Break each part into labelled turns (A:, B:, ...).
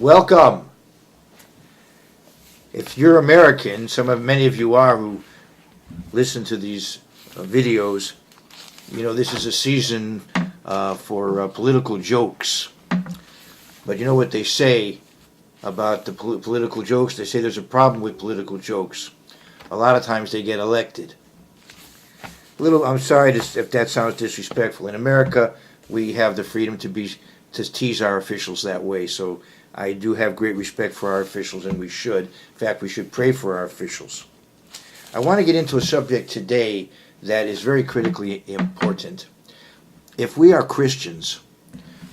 A: Welcome. If you're American, many of you are who listen to these videos, you know this is a season for political jokes. But you know what they say about the political jokes? They say there's a problem with political jokes. A lot of times they get elected. I'm sorry if that sounds disrespectful. In America, we have the freedom to tease our officials that way. So I do have great respect for our officials, and we should. In fact, we should pray for our officials. I want to get into a subject today that is very critically important. If we are Christians,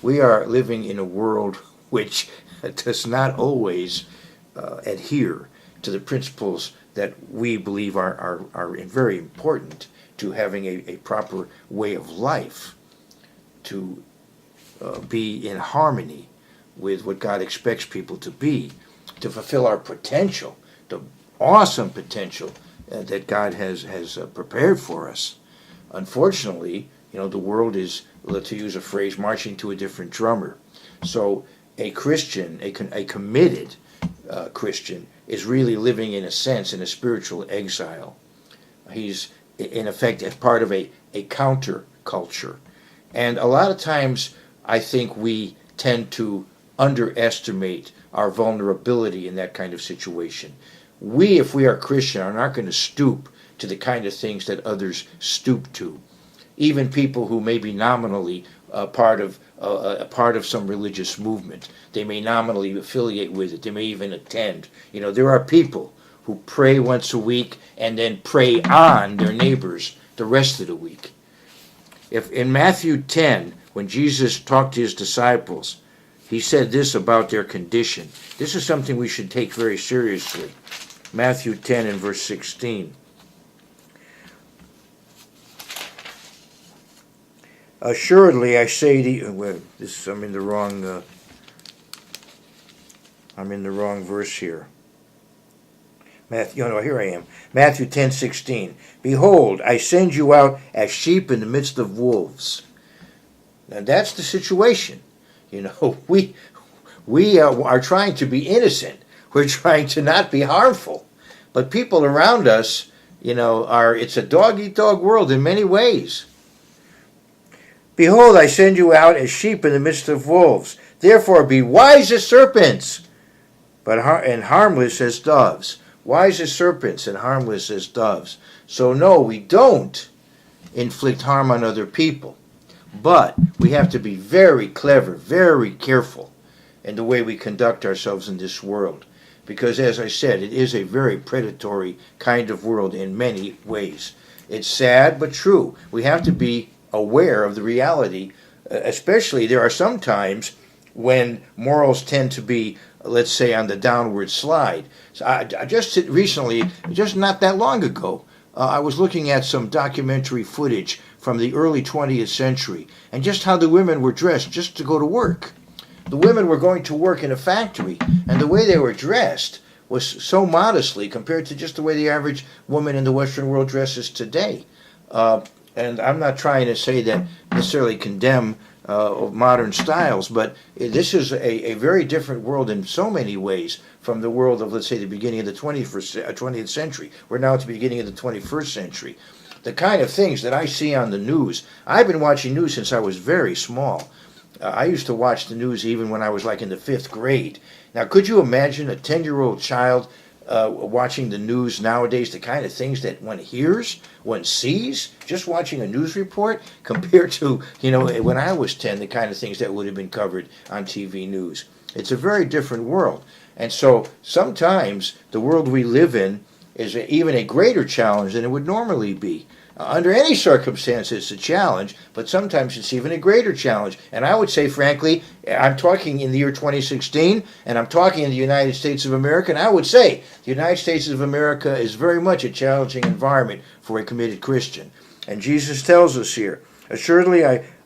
A: we are living in a world which does not always adhere to the principles that we believe are very important to having a proper way of life, to be in harmony with what God expects people to be, to fulfill our potential, the awesome potential that God has prepared for us. Unfortunately, the world is, to use a phrase, marching to a different drummer. So a Christian, a committed Christian, is really living, in a sense, in a spiritual exile. He's, in effect, as part of a counter culture. And a lot of times, I think we tend to underestimate our vulnerability in that kind of situation. We, if we are Christian, are not going to stoop to the kind of things that others stoop to. Even people who may be nominally part of some religious movement. They may nominally affiliate with it. They may even attend. There are people who pray once a week and then prey on their neighbors the rest of the week. If in Matthew 10, when Jesus talked to his disciples, he said this about their condition. This is something we should take very seriously. Matthew 10 and verse 16. Assuredly, I say to you, I'm in the wrong verse here. Here I am. Matthew 10:16. Behold, I send you out as sheep in the midst of wolves. Now that's the situation. We are trying to be innocent. We're trying to not be harmful. But people around us, it's a dog-eat-dog world in many ways. Behold, I send you out as sheep in the midst of wolves. Therefore be wise as serpents, and harmless as doves. Wise as serpents and harmless as doves. So no, we don't inflict harm on other people. But we have to be very clever, very careful in the way we conduct ourselves in this world. Because as I said, it is a very predatory kind of world in many ways. It's sad but true. We have to be aware of the reality, especially there are some times when morals tend to be, let's say, on the downward slide. So I just recently, just not that long ago, I was looking at some documentary footage from the early 20th century and just how the women were dressed just to go to work. The women were going to work in a factory, and the way they were dressed was so modestly compared to just the way the average woman in the Western world dresses today. And I'm not trying to say that necessarily condemn modern styles, but this is a very different world in so many ways from the world of, let's say, the beginning of the 20th century. We're now at the beginning of the 21st century. The kind of things that I see on the news, I've been watching news since I was very small. I used to watch the news even when I was like in the 5th grade. Now, could you imagine a 10-year-old child watching the news nowadays, the kind of things that one hears, one sees, just watching a news report, compared to, when I was 10, the kind of things that would have been covered on TV news. It's a very different world. And so sometimes the world we live in is even a greater challenge than it would normally be. Under any circumstance, it's a challenge, but sometimes it's even a greater challenge. And I would say, frankly, I'm talking in the year 2016, and I'm talking in the United States of America, and I would say the United States of America is very much a challenging environment for a committed Christian. And Jesus tells us here, assuredly,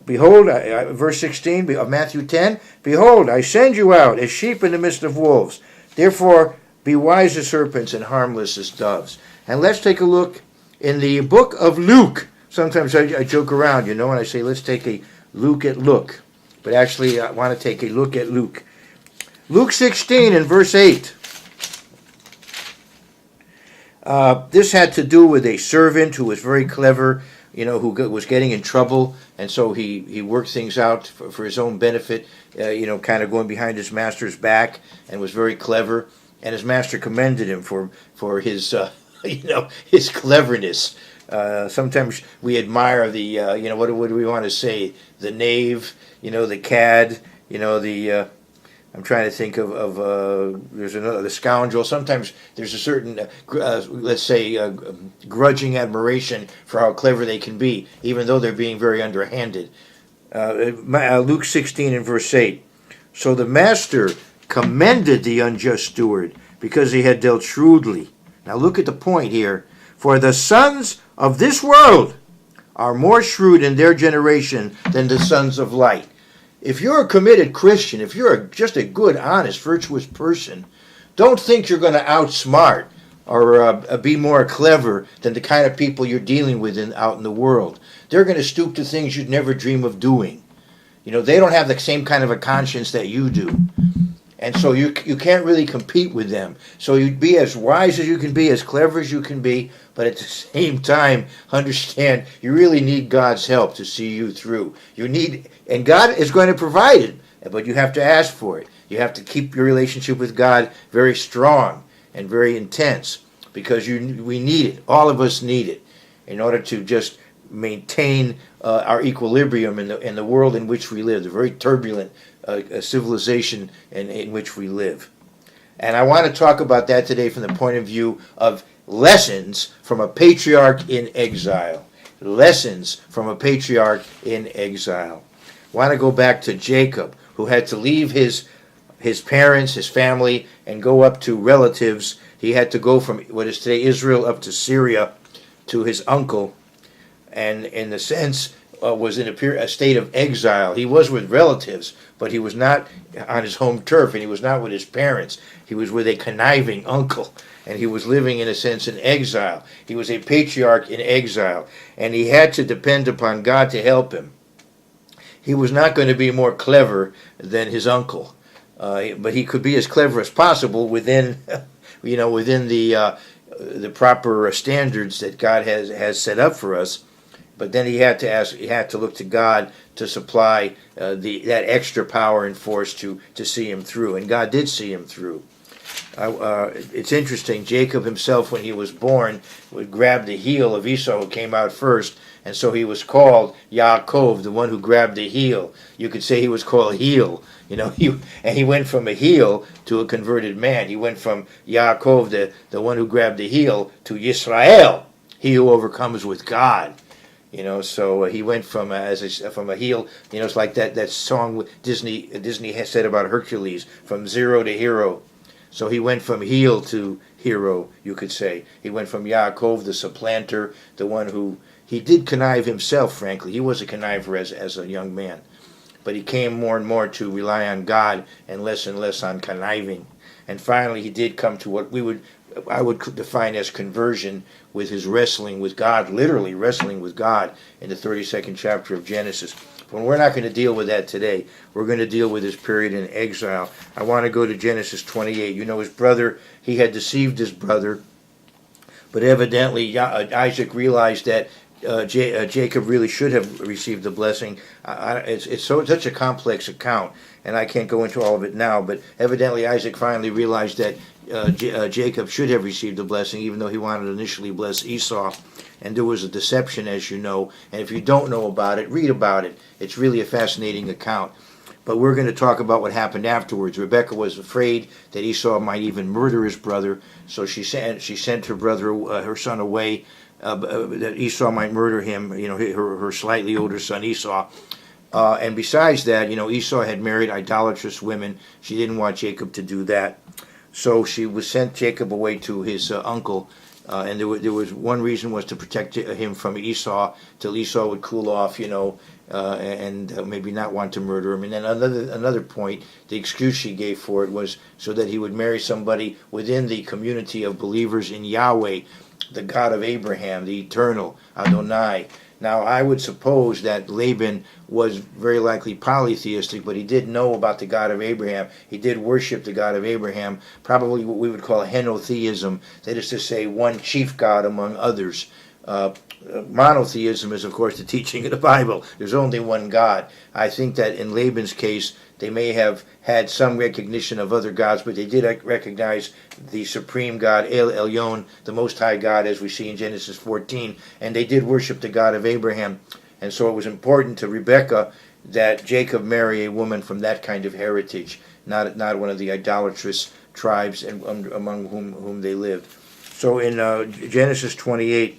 A: verse 16 of Matthew 10, behold, I send you out as sheep in the midst of wolves. Therefore, be wise as serpents and harmless as doves. And let's take a look in the book of Luke. Sometimes I joke around, and I say, let's take a look at look. But actually, I want to take a look at Luke. Luke 16 and verse 8. This had to do with a servant who was very clever, who was getting in trouble, and so he worked things out for his own benefit, kind of going behind his master's back, and was very clever. And his master commended him for his, his cleverness. Sometimes we admire the, what do we want to say? The knave, the cad, I'm trying to think of there's another, the scoundrel. Sometimes there's a certain, let's say, grudging admiration for how clever they can be, even though they're being very underhanded. Luke 16 and verse 8. So the master commended the unjust steward because he had dealt shrewdly. Now look at the point here. For the sons of this world are more shrewd in their generation than the sons of light. If you're a committed Christian, if you're just a good, honest, virtuous person, don't think you're going to outsmart or be more clever than the kind of people you're dealing with out in the world. They're going to stoop to things you'd never dream of doing. They don't have the same kind of a conscience that you do. And so you can't really compete with them. So you'd be as wise as you can be, as clever as you can be, but at the same time, understand you really need God's help to see you through. And God is going to provide it, but you have to ask for it. You have to keep your relationship with God very strong and very intense, because we need it. All of us need it in order to just maintain our equilibrium in the world in which we live, the very turbulent civilization in which we live. And I want to talk about that today from the point of view of lessons from a patriarch in exile. Lessons from a patriarch in exile. I want to go back to Jacob, who had to leave his parents, his family, and go up to relatives. He had to go from what is today Israel up to Syria to his uncle, and in the sense was in a state of exile. He was with relatives, but he was not on his home turf, and he was not with his parents. He was with a conniving uncle, and he was living, in a sense, in exile. He was a patriarch in exile, and he had to depend upon God to help him. He was not going to be more clever than his uncle, but he could be as clever as possible within the proper standards that God has set up for us. But then he had to look to God to supply that extra power and force to see him through, and God did see him through. It's interesting. Jacob himself, when he was born, would grab the heel of Esau, who came out first, and so he was called Yaakov, the one who grabbed the heel. You could say he was called heel. He went from a heel to a converted man. He went from Yaakov, the one who grabbed the heel, to Yisrael, he who overcomes with God. So he went from a heel. It's like that song Disney has said about Hercules, from zero to hero. So he went from heel to hero, you could say. He went from Yaakov, the supplanter, the one who he did connive himself. Frankly, he was a conniver as a young man, but he came more and more to rely on God and less on conniving. And finally, he did come to what I would define as conversion, with his wrestling with God, literally wrestling with God in the 32nd chapter of Genesis. But we're not going to deal with that today. We're going to deal with his period in exile. I want to go to Genesis 28. His brother, he had deceived his brother, but evidently Isaac realized that Jacob really should have received the blessing. It's such a complex account, and I can't go into all of it now, but evidently Isaac finally realized that Jacob should have received the blessing, even though he wanted to initially bless Esau. And there was a deception, as you know, and if you don't know about it, read about it. It's really a fascinating account. But we're going to talk about what happened afterwards. Rebekah was afraid that Esau might even murder his brother, so she sent her son away, that Esau might murder him, her slightly older son Esau. And besides that, Esau had married idolatrous women. She didn't want Jacob to do that. So she sent Jacob away to his uncle, and there was one reason was to protect him from Esau, till Esau would cool off, and maybe not want to murder him. And then another point, the excuse she gave for it was so that he would marry somebody within the community of believers in Yahweh, the God of Abraham, the eternal Adonai. Now, I would suppose that Laban was very likely polytheistic, but he did know about the God of Abraham. He did worship the God of Abraham, probably what we would call henotheism, that is to say, one chief God among others. Monotheism is, of course, the teaching of the Bible. There's only one God. I think that in Laban's case, they may have had some recognition of other gods, but they did recognize the supreme God, El Elyon, the Most High God, as we see in Genesis 14, and they did worship the God of Abraham. And so it was important to Rebekah that Jacob marry a woman from that kind of heritage, not one of the idolatrous tribes among whom they lived. So in Genesis 28,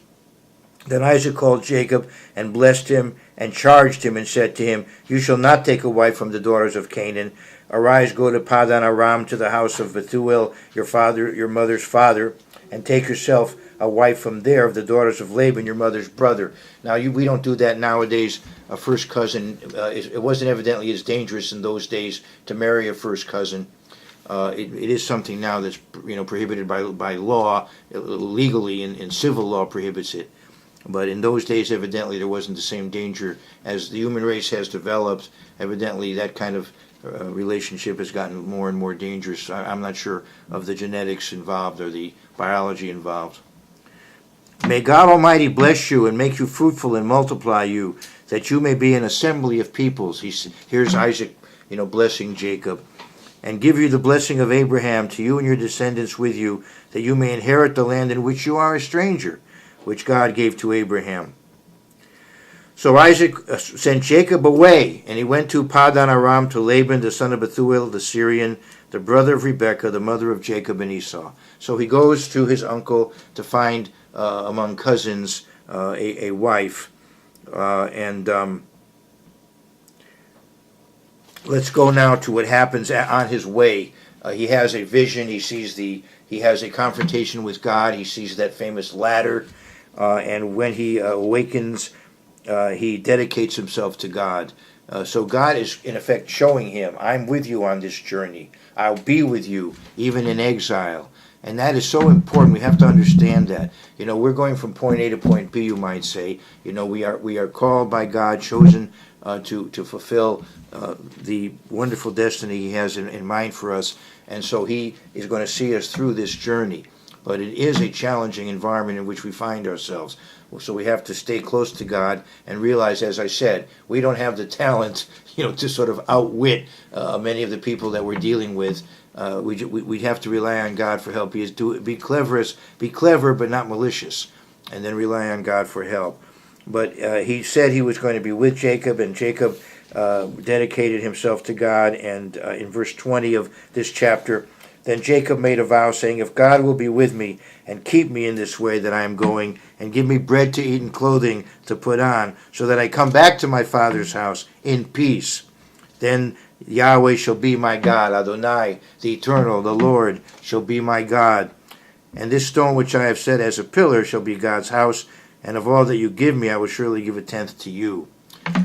A: then Isaac called Jacob and blessed him and charged him and said to him, You shall not take a wife from the daughters of Canaan. Arise, go to Padan Aram, to the house of Bethuel, your mother's father, and take yourself a wife from there of the daughters of Laban, your mother's brother. Now, we don't do that nowadays. A first cousin, it wasn't evidently as dangerous in those days to marry a first cousin. It is something now that's prohibited by law, legally, and civil law prohibits it. But in those days, evidently, there wasn't the same danger. As the human race has developed, evidently that kind of relationship has gotten more and more dangerous. I'm not sure of the genetics involved or the biology involved. May God Almighty bless you and make you fruitful and multiply you, that you may be an assembly of peoples. Here's Isaac, blessing Jacob. And give you the blessing of Abraham to you and your descendants with you, that you may inherit the land in which you are a stranger, which God gave to Abraham. So Isaac sent Jacob away, and he went to Padan Aram to Laban, the son of Bethuel, the Syrian, the brother of Rebekah, the mother of Jacob and Esau. So he goes to his uncle to find among cousins a wife. Let's go now to what happens on his way. He has a vision. He has a confrontation with God. He sees that famous ladder. And when he awakens, he dedicates himself to God. So God is, in effect, showing him, I'm with you on this journey. I'll be with you, even in exile. And that is so important. We have to understand that. We're going from point A to point B, you might say. We are called by God, chosen to fulfill the wonderful destiny He has in mind for us. And so He is going to see us through this journey. But it is a challenging environment in which we find ourselves. So we have to stay close to God and realize, as I said, we don't have the talent, to sort of outwit many of the people that we're dealing with. We have to rely on God for help. Be clever, but not malicious, and then rely on God for help. But he said he was going to be with Jacob, and Jacob dedicated himself to God. And in verse 20 of this chapter, then Jacob made a vow, saying, If God will be with me and keep me in this way that I am going, and give me bread to eat and clothing to put on, so that I come back to my father's house in peace, then Yahweh shall be my God, Adonai, the Eternal, the Lord, shall be my God. And this stone which I have set as a pillar shall be God's house, and of all that you give me I will surely give a tenth to you.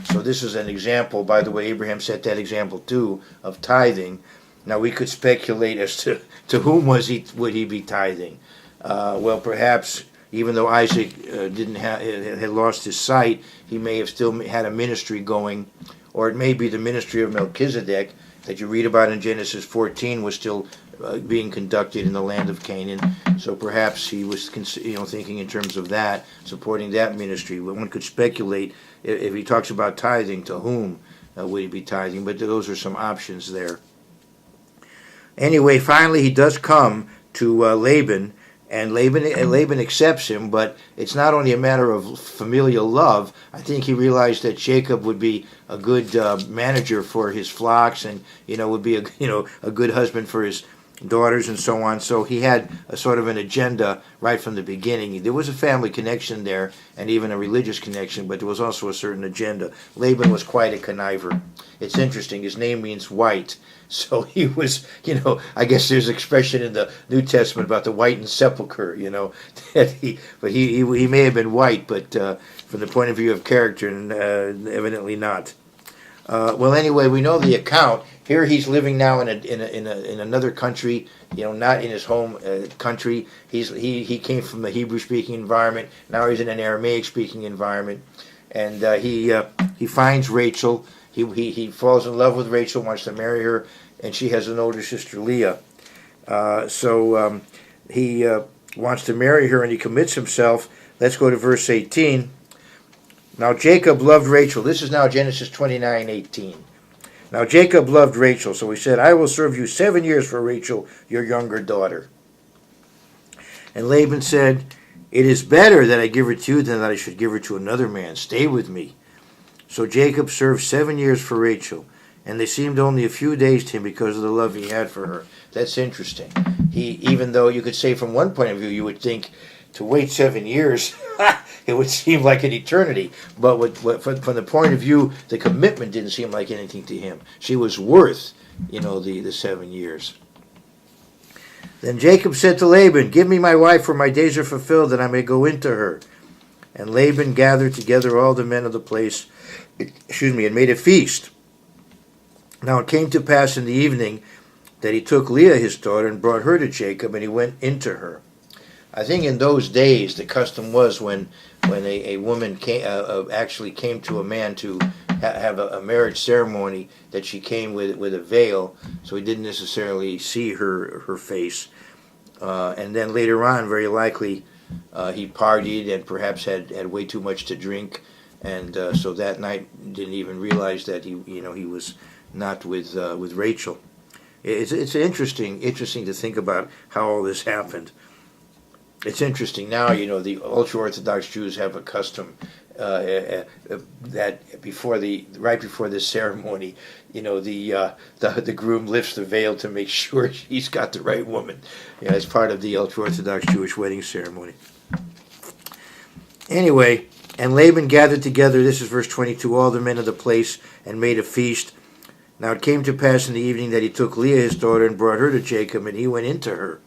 A: So this is an example. By the way, Abraham set that example too, of tithing. Now we could speculate as to whom would he be tithing. Well, perhaps even though Isaac had lost his sight, he may have still had a ministry going, or it may be the ministry of Melchizedek that you read about in Genesis 14 was still being conducted in the land of Canaan. So perhaps he was thinking in terms of that, supporting that ministry. One could speculate if he talks about tithing, to whom would he be tithing? But those are some options there. Anyway, finally he does come to Laban, and Laban accepts him, but it's not only a matter of familial love. I think he realized that Jacob would be a good manager for his flocks, and would be a good husband for his daughters and so on. So he had a sort of an agenda right from the beginning. There was a family connection there, and even a religious connection, but there was also a certain agenda. Laban was quite a conniver. It's interesting. His name means white. So he was, I guess there's an expression in the New Testament about the whitened sepulcher, that he may have been white, but from the point of view of character, evidently not. Well, anyway, we know the account. Here he's living now in another country, not in his home country. He came from a Hebrew-speaking environment. Now he's in an Aramaic-speaking environment. and he finds Rachel. He falls in love with Rachel, wants to marry her, and she has an older sister, Leah. So he wants to marry her, and he commits himself. Let's go to verse 18. Now Jacob loved Rachel. This is now Genesis 29:18. Now Jacob loved Rachel, so he said, I will serve you 7 years for Rachel, your younger daughter. And Laban said, it is better that I give her to you than that I should give her to another man. Stay with me. So Jacob served 7 years for Rachel, and they seemed only a few days to him because of the love he had for her. That's interesting. Even though you could say from one point of view, you would think to wait 7 years, it would seem like an eternity. But from the point of view, the commitment didn't seem like anything to him. She was worth, the 7 years. Then Jacob said to Laban, give me my wife, for my days are fulfilled, that I may go into her. And Laban gathered together all the men of the place, and made a feast. Now it came to pass in the evening that he took Leah his daughter and brought her to Jacob, and he went into her. I think in those days the custom was when a woman actually came to a man to have a marriage ceremony, that she came with a veil, so he didn't necessarily see her face. And then later on, very likely, he partied and perhaps had way too much to drink, and so that night didn't even realize that he was not with Rachel. It's interesting to think about how all this happened. It's interesting now. The ultra-Orthodox Jews have a custom that right before this ceremony, the groom lifts the veil to make sure he's got the right woman. It's part of the ultra-Orthodox Jewish wedding ceremony. Anyway, and Laban gathered together, this is verse 22, all the men of the place, and made a feast. Now it came to pass in the evening that he took Leah his daughter and brought her to Jacob, and he went into her.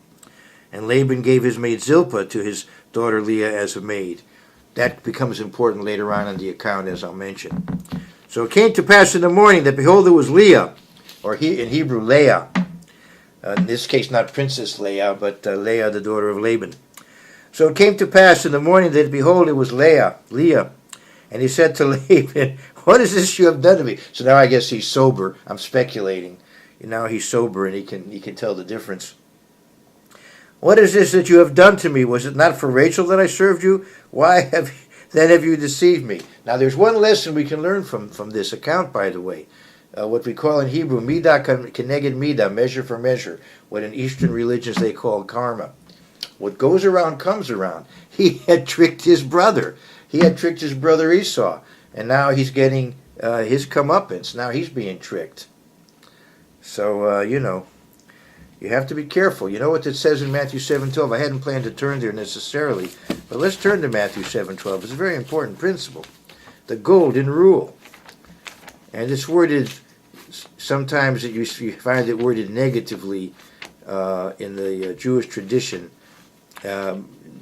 A: And Laban gave his maid Zilpah to his daughter Leah as a maid. That becomes important later on in the account, as I'll mention. So it came to pass in the morning that, behold, it was Leah, or in Hebrew, Leah. In this case, not Princess Leah, but Leah, the daughter of Laban. So it came to pass in the morning that, behold, it was Leah. And he said to Laban, what is this you have done to me? So now I guess he's sober. I'm speculating. Now he's sober, and he can tell the difference. What is this that you have done to me? Was it not for Rachel that I served you? Why have you deceived me? Now there's one lesson we can learn from this account, by the way. What we call in Hebrew, midah keneged midah, measure for measure. What in Eastern religions they call karma. What goes around comes around. He had tricked his brother. He had tricked his brother Esau. And now he's getting his comeuppance. Now he's being tricked. So, you have to be careful. You know what it says in Matthew 7:12? I hadn't planned to turn there necessarily, but let's turn to Matthew 7:12. It's a very important principle. The golden rule. And it's worded, sometimes you find it worded negatively in the Jewish tradition.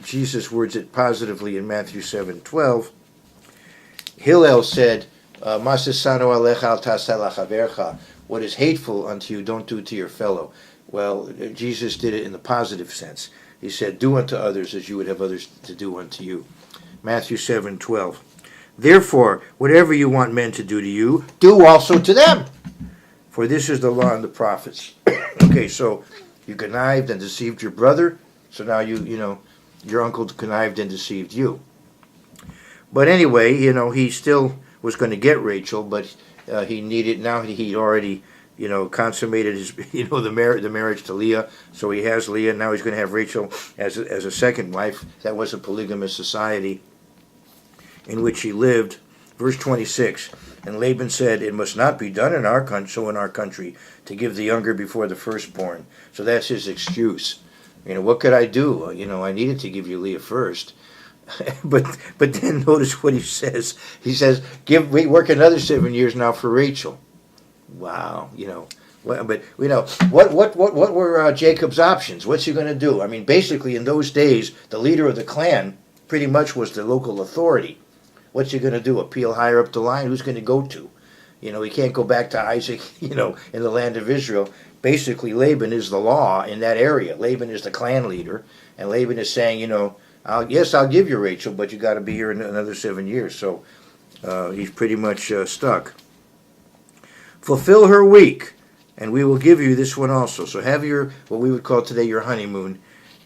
A: Jesus words it positively in Matthew 7:12. Hillel said, Masisano alecha al taseh lachavercha. What is hateful unto you, don't do to your fellow. Well, Jesus did it in the positive sense. He said, do unto others as you would have others to do unto you. Matthew 7:12. Therefore, whatever you want men to do to you, do also to them. For this is the law and the prophets. Okay, so you connived and deceived your brother. So now your uncle connived and deceived you. But anyway, he still was going to get Rachel, but he'd already consummated his, the marriage to Leah. So he has Leah. Now he's going to have Rachel as a second wife. That was a polygamous society in which he lived. Verse 26. And Laban said, it must not be done in our country to give the younger before the firstborn. So that's his excuse. What could I do? I needed to give you Leah first. but then notice what he says. He says, work another 7 years now for Rachel. Wow, but what were Jacob's options? What's he going to do? I mean, basically in those days, the leader of the clan pretty much was the local authority. What's he going to do? Appeal higher up the line? Who's going to go to? He can't go back to Isaac, in the land of Israel. Basically, Laban is the law in that area. Laban is the clan leader, and Laban is saying, I'll give you Rachel, but you got to be here in another 7 years. So He's pretty much stuck. Fulfill her week, and we will give you this one also. So have your, what we would call today your honeymoon.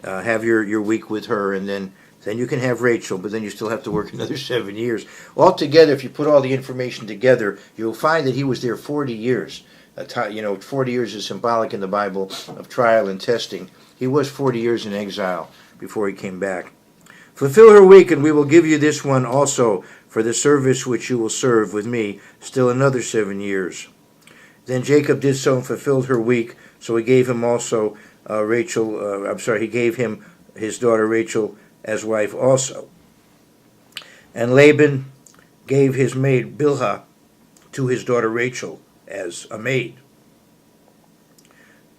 A: Have your week with her, and then you can have Rachel, but then you still have to work another 7 years. Altogether, if you put all the information together, you'll find that he was there 40 years. 40 years is symbolic in the Bible of trial and testing. He was 40 years in exile before he came back. Fulfill her week, and we will give you this one also for the service which you will serve with me still another 7 years. Then Jacob did so and fulfilled her week, so he gave him also he gave him his daughter Rachel as wife also. And Laban gave his maid Bilhah to his daughter Rachel as a maid.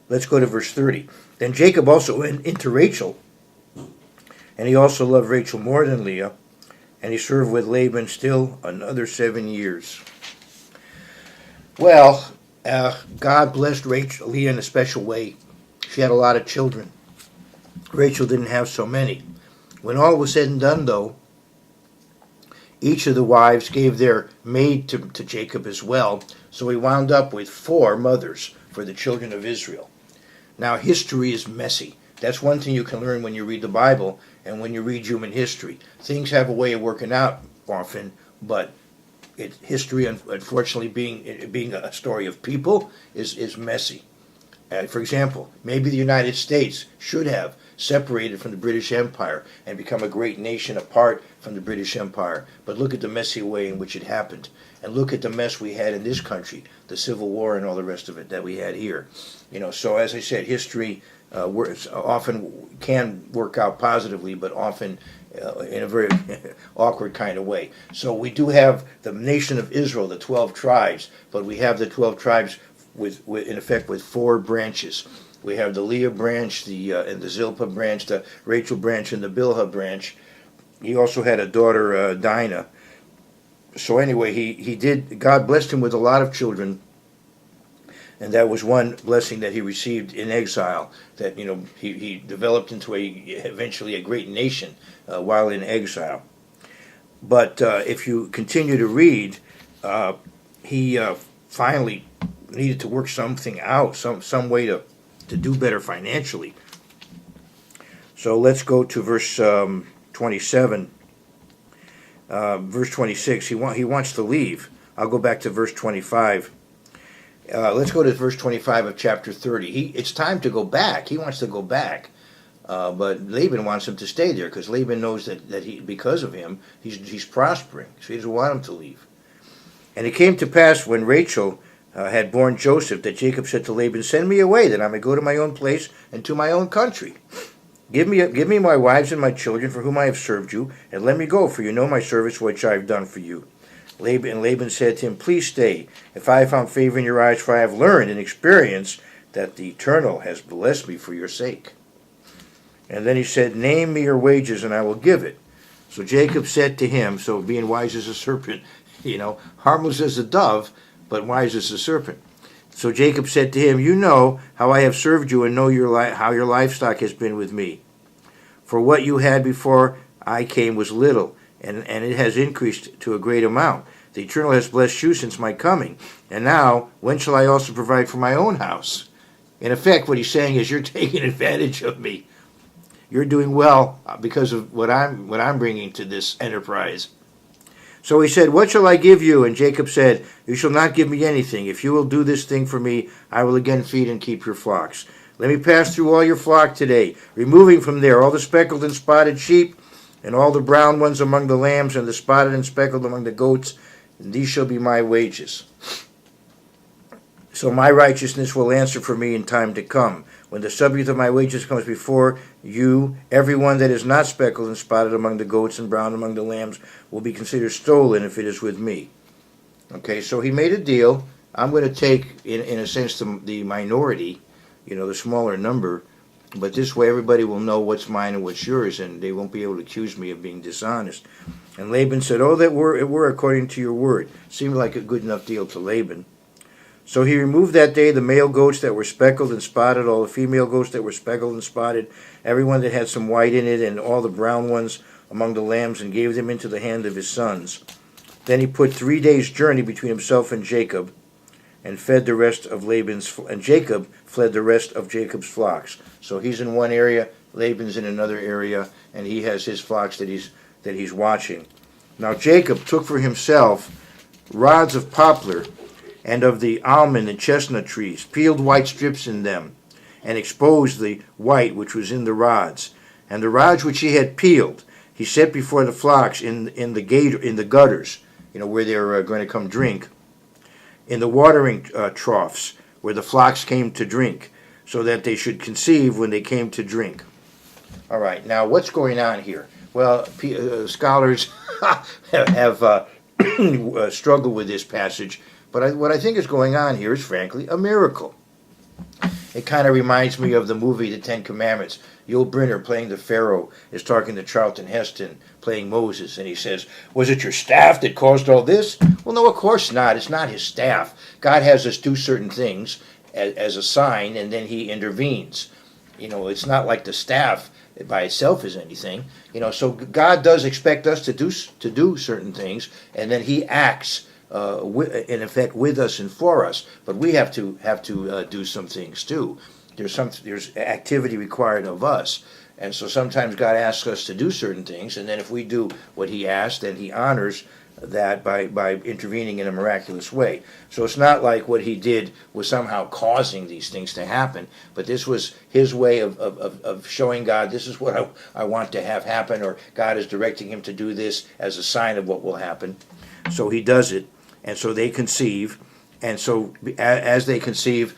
A: Let's go to verse 30. Then Jacob also went into Rachel, and he also loved Rachel more than Leah, and he served with Laban still another 7 years. Well, God blessed Leah in a special way. She had a lot of children. Rachel didn't have so many. When all was said and done, though, each of the wives gave their maid to Jacob as well, so he wound up with 4 mothers for the children of Israel. Now, history is messy. That's one thing you can learn when you read the Bible and when you read human history. Things have a way of working out often, but history, unfortunately, being a story of people, is messy. For example, maybe the United States should have separated from the British Empire and become a great nation apart from the British Empire. But look at the messy way in which it happened. And look at the mess we had in this country, the Civil War and all the rest of it that we had here. So as I said, history often can work out positively, but often in a very awkward kind of way. So we do have the nation of Israel, the 12 tribes, but we have the 12 tribes in effect with 4 branches. We have the Leah branch, and the Zilpah branch, the Rachel branch, and the Bilhah branch. He also had a daughter, Dinah. So anyway, God blessed him with a lot of children, and that was one blessing that he received in exile, that he developed into eventually a great nation while in exile. But if you continue to read, he finally needed to work something out, some way to do better financially. So let's go to verse 27. Verse 26, he wants to leave. I'll go back to verse 25. Let's go to verse 25 of chapter 30. It's time to go back. He wants to go back. But Laban wants him to stay there because Laban knows that because of him, he's prospering. So he doesn't want him to leave. And it came to pass when Rachel had borne Joseph that Jacob said to Laban, "Send me away, that I may go to my own place and to my own country. Give me my wives and my children for whom I have served you, and let me go, for you know my service which I have done for you." Laban said to him, "Please stay, if I have found favor in your eyes, for I have learned in experience that the Eternal has blessed me for your sake." And then he said, "Name me your wages, and I will give it." So Jacob said to him, so being wise as a serpent, harmless as a dove, but wise as a serpent. So Jacob said to him, "You know how I have served you, and know how your livestock has been with me. For what you had before I came was little, and it has increased to a great amount. The Eternal has blessed you since my coming. And now, when shall I also provide for my own house?" In effect, what he's saying is, you're taking advantage of me. You're doing well because of what I'm bringing to this enterprise. So he said, "What shall I give you?" And Jacob said, "You shall not give me anything. If you will do this thing for me, I will again feed and keep your flocks. Let me pass through all your flock today, removing from there all the speckled and spotted sheep, and all the brown ones among the lambs, and the spotted and speckled among the goats, and these shall be my wages. So my righteousness will answer for me in time to come. When the subject of my wages comes before you, every one that is not speckled and spotted among the goats and brown among the lambs will be considered stolen if it is with me." Okay, so he made a deal. I'm going to take, in a sense, the minority, the smaller number, but this way everybody will know what's mine and what's yours, and they won't be able to accuse me of being dishonest. And Laban said, "Oh, that it were according to your word." Seemed like a good enough deal to Laban. So he removed that day the male goats that were speckled and spotted, all the female goats that were speckled and spotted, every one that had some white in it, and all the brown ones among the lambs, and gave them into the hand of his sons. Then he put 3 days' journey between himself and Jacob, and fed the rest of Laban's, and Jacob fled the rest of Jacob's flocks. So he's in one area, Laban's in another area, and he has his flocks that he's watching. Now Jacob took for himself rods of poplar and of the almond and chestnut trees, peeled white strips in them, and exposed the white which was in the rods. And the rods which he had peeled, he set before the flocks in the gutters, where they're going to come drink, in the watering troughs, where the flocks came to drink, so that they should conceive when they came to drink. All right, now what's going on here? Well, scholars have struggled with this passage, but what I think is going on here is, frankly, a miracle. It kind of reminds me of the movie The Ten Commandments. Yul Brynner, playing the Pharaoh, is talking to Charlton Heston, playing Moses, and he says, "Was it your staff that caused all this?" Well, no, of course not. It's not his staff. God has us do certain things as a sign, and then he intervenes. It's not like the staff by itself is anything. So God does expect us to do certain things, and then he acts in effect with us and for us. But we have to do some things too. There's activity required of us, and so sometimes God asks us to do certain things, and then if we do what he asks, then he honors that by intervening in a miraculous way. So it's not like what he did was somehow causing these things to happen, but this was his way of showing God, this is what I want to have happen, or God is directing him to do this as a sign of what will happen. So he does it, and so they conceive, and so as they conceive,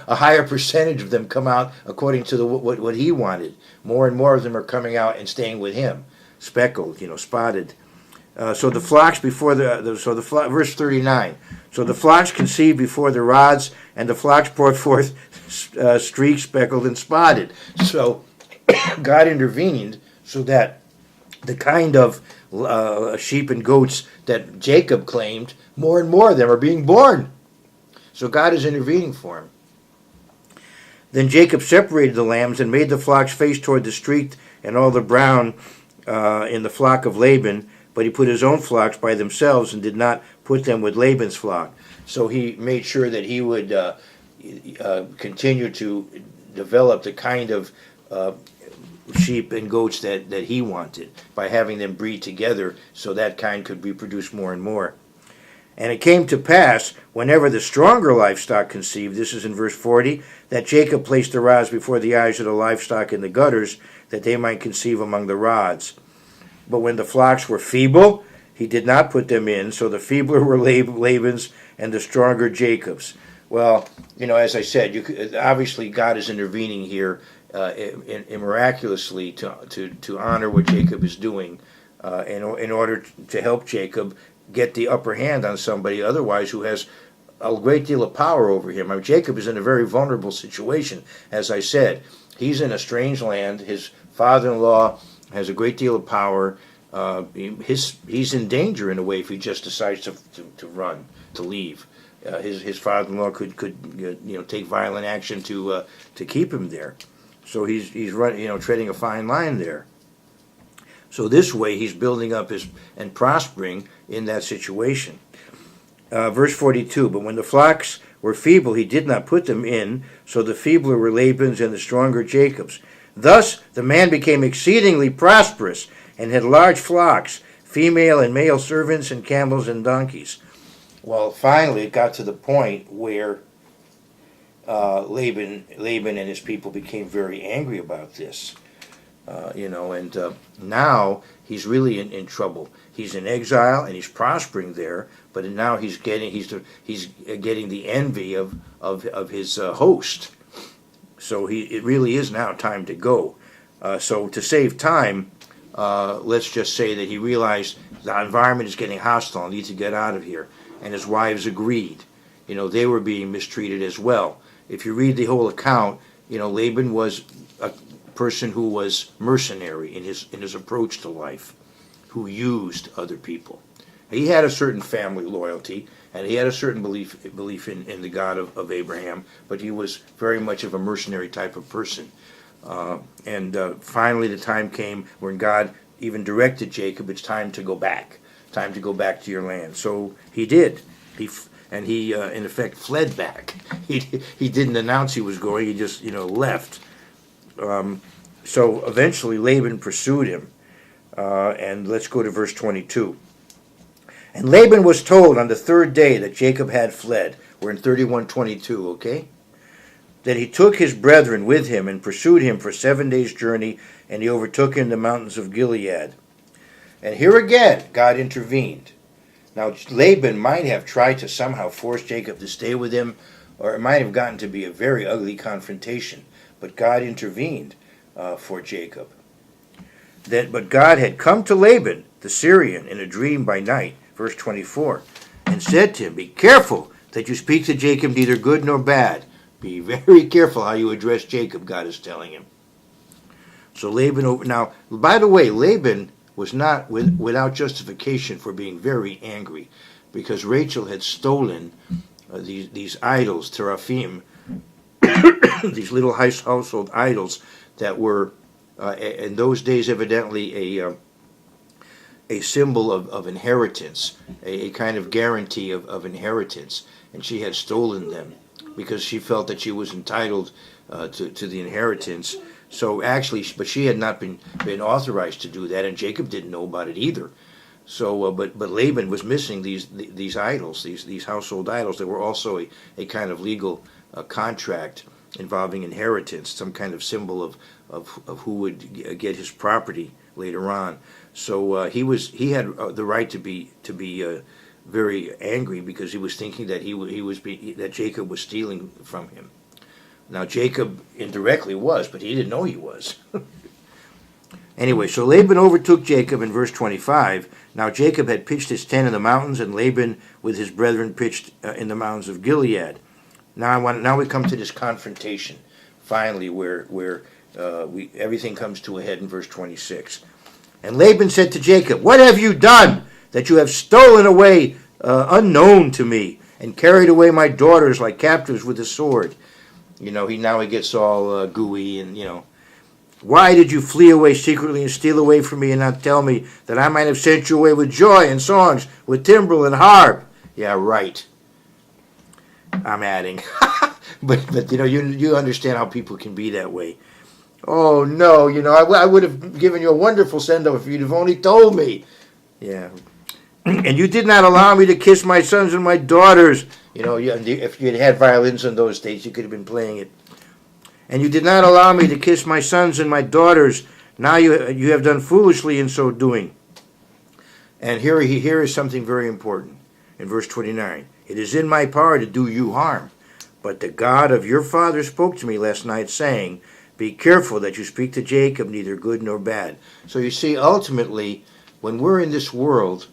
A: a higher percentage of them come out according to what he wanted. More and more of them are coming out and staying with him, speckled, spotted. So the flocks before verse 39. So the flocks conceived before the rods, and the flocks brought forth streaked, speckled, and spotted. So God intervened so that the kind of sheep and goats that Jacob claimed, more and more of them are being born. So God is intervening for him. Then Jacob separated the lambs and made the flocks face toward the streaked and all the brown in the flock of Laban, but he put his own flocks by themselves and did not put them with Laban's flock. So he made sure that he would continue to develop the kind of sheep and goats that he wanted by having them breed together so that kind could reproduce more and more. And it came to pass, whenever the stronger livestock conceived, this is in verse 40, that Jacob placed the rods before the eyes of the livestock in the gutters, that they might conceive among the rods. But when the flocks were feeble, he did not put them in, so the feebler were Laban's and the stronger Jacob's. Well, as I said, obviously God is intervening here miraculously to honor what Jacob is doing in order to help Jacob get the upper hand on somebody otherwise who has a great deal of power over him. Jacob is in a very vulnerable situation, as I said. He's in a strange land. His father-in-law has a great deal of power. He's in danger in a way if he just decides to run, to leave. His father-in-law could take violent action to keep him there. So he's treading a fine line there. So this way he's building up and prospering in that situation. Verse 42, but when the flocks were feeble, he did not put them in, so the feebler were Laban's and the stronger Jacob's. Thus the man became exceedingly prosperous and had large flocks, female and male servants and camels and donkeys. Well, finally it got to the point where Laban and his people became very angry about this. Now he's really in trouble. He's in exile and he's prospering there, but now he's getting the envy of his host. So it really is now time to go. So to save time, let's just say that he realized the environment is getting hostile. I need to get out of here. And his wives agreed. They were being mistreated as well. If you read the whole account, Laban was a person who was mercenary in his approach to life, who used other people. He had a certain family loyalty, and he had a certain belief in the God of Abraham, but he was very much of a mercenary type of person. Finally the time came when God even directed Jacob, it's time to go back. time to go back to your land. So he did. He in effect fled back. He didn't announce he was going. He just left. So eventually Laban pursued him. And let's go to verse 22. And Laban was told on the third day that Jacob had fled. We're in 31:22, okay? That he took his brethren with him and pursued him for 7 days' journey, and he overtook him in the mountains of Gilead. And here again, God intervened. Now, Laban might have tried to somehow force Jacob to stay with him, or it might have gotten to be a very ugly confrontation. But God intervened for Jacob. But God had come to Laban, the Syrian, in a dream by night, verse 24, and said to him, "Be careful that you speak to Jacob neither good nor bad." Be very careful how you address Jacob, God is telling him. So Laban, now, by the way, Laban was not without justification for being very angry, because Rachel had stolen these idols, teraphim, these little household idols that were, in those days, evidently a symbol of inheritance, a kind of guarantee of inheritance, and she had stolen them because she felt that she was entitled to the inheritance. So actually, but she had not been authorized to do that, and Jacob didn't know about it either. So, but Laban was missing these idols, these household idols. They were also a kind of legal contract involving inheritance, some kind of symbol of who would get his property later on. So he had the right to be very angry because he was thinking that that Jacob was stealing from him. Now Jacob indirectly was, but he didn't know he was. Anyway, so Laban overtook Jacob in verse 25. Now Jacob had pitched his tent in the mountains, and Laban with his brethren pitched in the mountains of Gilead. Now we come to this confrontation, finally, where everything comes to a head in verse 26. And Laban said to Jacob, "What have you done, that you have stolen away unknown to me, and carried away my daughters like captives with a sword?" He gets all gooey, and "Why did you flee away secretly and steal away from me and not tell me, that I might have sent you away with joy and songs, with timbrel and harp?" Yeah, right. I'm adding. but you understand how people can be that way. "Oh no, I would have given you a wonderful send-off if you'd have only told me." Yeah. "And you did not allow me to kiss my sons and my daughters." If you had violins in those days, you could have been playing it. "And you did not allow me to kiss my sons and my daughters. Now you have done foolishly in so doing." And here is something very important. In verse 29, "It is in my power to do you harm. But the God of your father spoke to me last night, saying, 'Be careful that you speak to Jacob neither good nor bad.'" So you see, ultimately, when we're in this world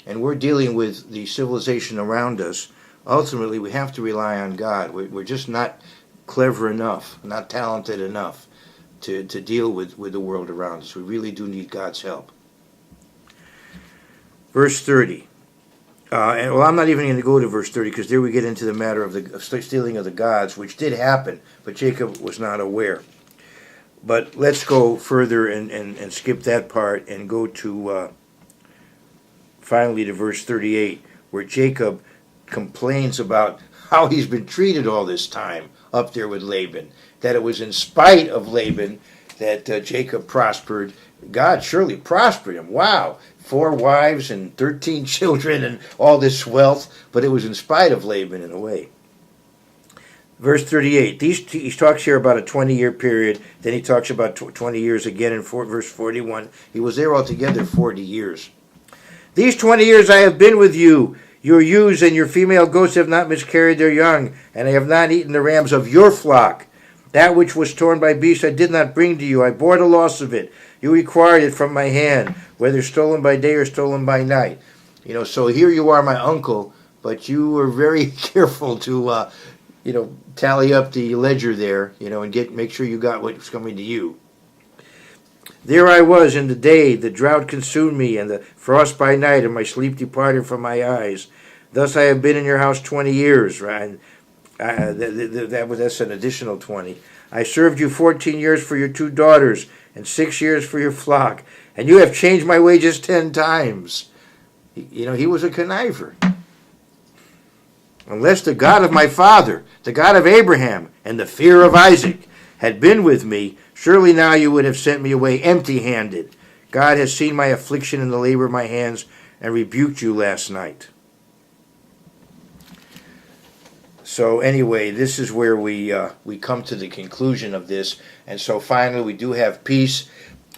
A: and we're dealing with the civilization around us, ultimately we have to rely on God. We're just not clever enough, not talented enough to deal with the world around us. We really do need God's help. Verse 30. I'm not even going to go to verse 30, because there we get into the matter of the stealing of the gods, which did happen, but Jacob was not aware. But let's go further and skip that part and go to finally to verse 38, where Jacob complains about how he's been treated all this time up there with Laban, that it was in spite of Laban that Jacob prospered. God surely prospered him. Wow, 4 wives and 13 children and all this wealth, but it was in spite of Laban in a way. Verse 38, he talks here about a 20-year period, then he talks about 20 years again in verse 41. He was there altogether 40 years. "These 20 years I have been with you. Your ewes and your female goats have not miscarried their young, and I have not eaten the rams of your flock. That which was torn by beasts I did not bring to you. I bore the loss of it. You required it from my hand, whether stolen by day or stolen by night." So here you are, my uncle, but you were very careful to, tally up the ledger there, and make sure you got what was coming to you. "There I was in the day, the drought consumed me, and the frost by night, and my sleep departed from my eyes. Thus I have been in your house 20 years, right? That's an additional 20. I served you 14 years for your 2 daughters, and 6 years for your flock, and you have changed my wages 10 times. He was a conniver. Unless the God of my father, the God of Abraham, and the fear of Isaac had been with me, surely now you would have sent me away empty-handed. God has seen my affliction and the labor of my hands and rebuked you last night. So anyway, this is where we come to the conclusion of this. And so finally we do have peace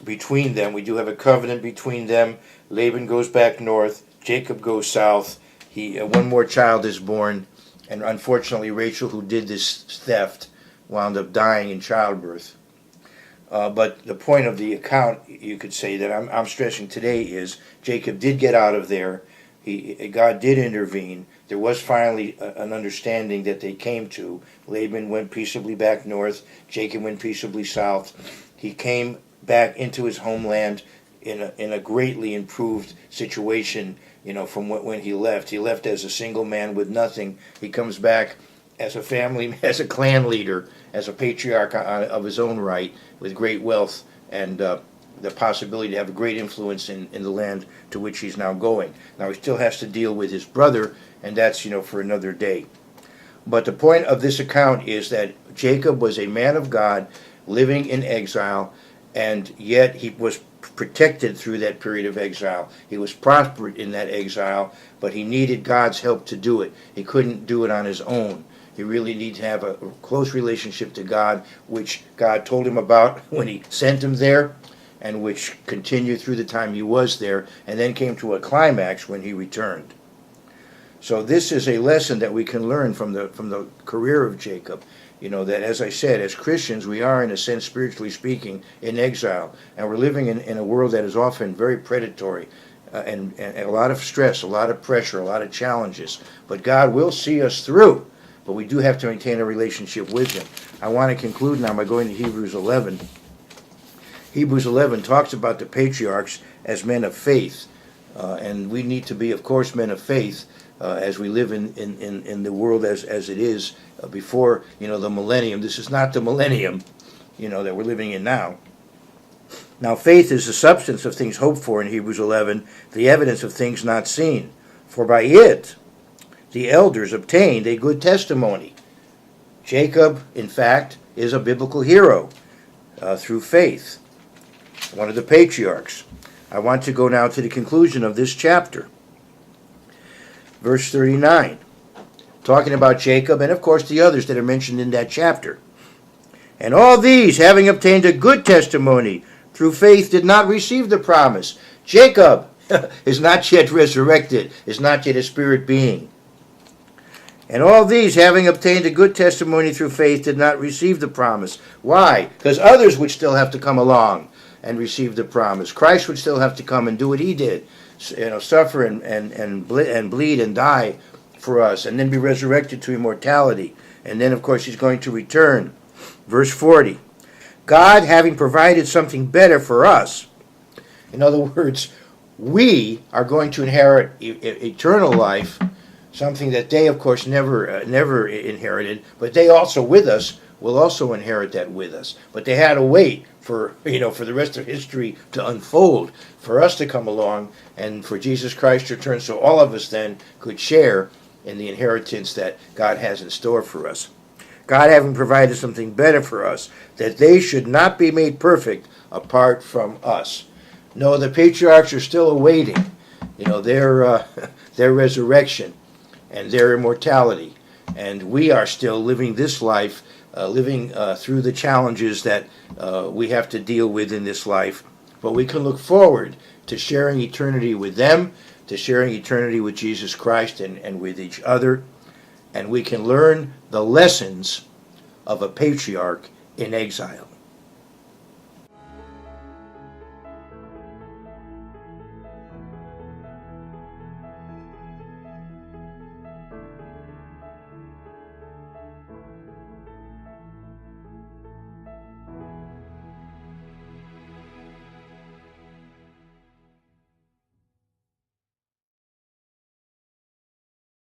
A: between them. We do have a covenant between them. Laban goes back north. Jacob goes south. One more child is born. And unfortunately, Rachel, who did this theft, wound up dying in childbirth. But the point of the account, you could say, that I'm stressing today is Jacob did get out of there. God did intervene. There was finally an understanding that they came to. Laban went peaceably back north. Jacob went peaceably south. He came back into his homeland in a greatly improved situation, from when he left. He left as a single man with nothing. He comes back as a family, as a clan leader, as a patriarch of his own right, with great wealth and the possibility to have a great influence in the land to which he's now going. Now he still has to deal with his brother, and that's for another day. But the point of this account is that Jacob was a man of God living in exile, and yet he was protected through that period of exile. He was prospered in that exile, but he needed God's help to do it. He couldn't do it on his own. He really needed to have a close relationship to God, which God told him about when he sent him there, and which continued through the time he was there, and then came to a climax when he returned. So this is a lesson that we can learn from the career of Jacob. That, as I said, as Christians, we are, in a sense, spiritually speaking, in exile, and we're living in a world that is often very predatory, and a lot of stress, a lot of pressure, a lot of challenges. But God will see us through, but we do have to maintain a relationship with Him. I want to conclude now by going to Hebrews 11. Hebrews 11 talks about the patriarchs as men of faith, and we need to be, of course, men of faith as we live in the world as it is before the millennium. This is not the millennium that we're living in now. Now faith is the substance of things hoped for in Hebrews 11, the evidence of things not seen. For by it the elders obtained a good testimony. Jacob, in fact, is a biblical hero through faith, one of the patriarchs. I want to go now to the conclusion of this chapter. Verse 39, talking about Jacob and, of course, the others that are mentioned in that chapter. And all these, having obtained a good testimony through faith, did not receive the promise. Jacob is not yet resurrected, is not yet a spirit being. And all these, having obtained a good testimony through faith, did not receive the promise. Why? Because others would still have to come along and receive the promise. Christ would still have to come and do what He did. Suffer and bleed and die for us, and then be resurrected to immortality. And then, of course, He's going to return. Verse 40, God having provided something better for us. In other words, we are going to inherit eternal life, something that they, of course, never inherited, but they also with us will also inherit that with us. But they had to wait for the rest of history to unfold, for us to come along, and for Jesus Christ to return, so all of us then could share in the inheritance that God has in store for us. God having provided something better for us, that they should not be made perfect apart from us. No, the patriarchs are still awaiting, their resurrection and their immortality, and we are still living this life, living through the challenges that we have to deal with in this life. But we can look forward to sharing eternity with them, to sharing eternity with Jesus Christ and with each other. And we can learn the lessons of a patriarch in exile.